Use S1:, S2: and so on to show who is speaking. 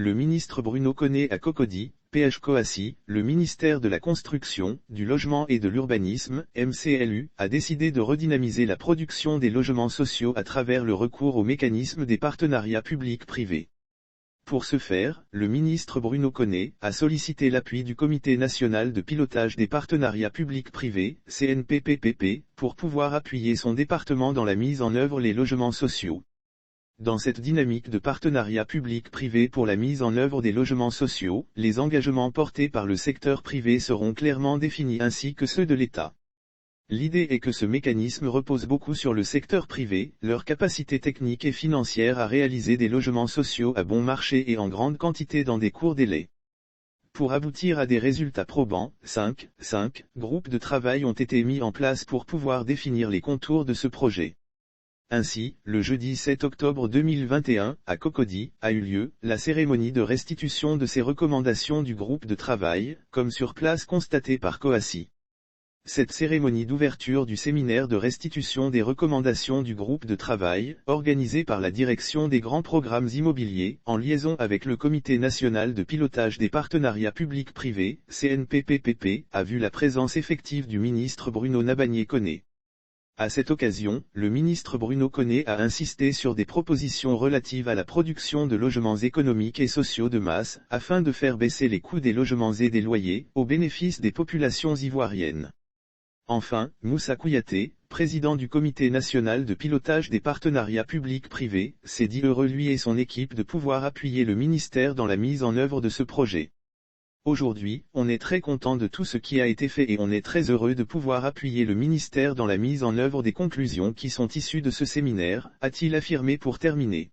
S1: le ministre Bruno Koné à Cocody, PH Coassi, le ministère de la Construction, du Logement et de l'Urbanisme, MCLU, a décidé de redynamiser la production des logements sociaux à travers le recours au mécanisme des partenariats publics-privés. Pour ce faire, le ministre Bruno Koné a sollicité l'appui du Comité national de pilotage des partenariats publics-privés, CNPPPP, pour pouvoir appuyer son département dans la mise en œuvre des logements sociaux. Dans cette dynamique de partenariat public-privé pour la mise en œuvre des logements sociaux, les engagements portés par le secteur privé seront clairement définis ainsi que ceux de l'État. L'idée est que ce mécanisme repose beaucoup sur le secteur privé, leur capacité technique et financière à réaliser des logements sociaux à bon marché et en grande quantité dans des courts délais. Pour aboutir à des résultats probants, 5 groupes de travail ont été mis en place pour pouvoir définir les contours de ce projet. Ainsi, le jeudi 7 octobre 2021, à Cocody, a eu lieu la cérémonie de restitution de ces recommandations du groupe de travail, comme sur place constaté par Coassi. Cette cérémonie d'ouverture du séminaire de restitution des recommandations du groupe de travail, organisée par la Direction des grands programmes immobiliers, en liaison avec le Comité national de pilotage des partenariats publics-privés, CNPPPP, a vu la présence effective du ministre Bruno Nabagné-Koné. À cette occasion, le ministre Bruno Koné a insisté sur des propositions relatives à la production de logements économiques et sociaux de masse, afin de faire baisser les coûts des logements et des loyers, au bénéfice des populations ivoiriennes. Enfin, Moussa Kouyaté, président du Comité national de pilotage des partenariats publics-privés, s'est dit heureux lui et son équipe de pouvoir appuyer le ministère dans la mise en œuvre de ce projet. Aujourd'hui, on est très content de tout ce qui a été fait et on est très heureux de pouvoir appuyer le ministère dans la mise en œuvre des conclusions qui sont issues de ce séminaire, a-t-il affirmé pour terminer.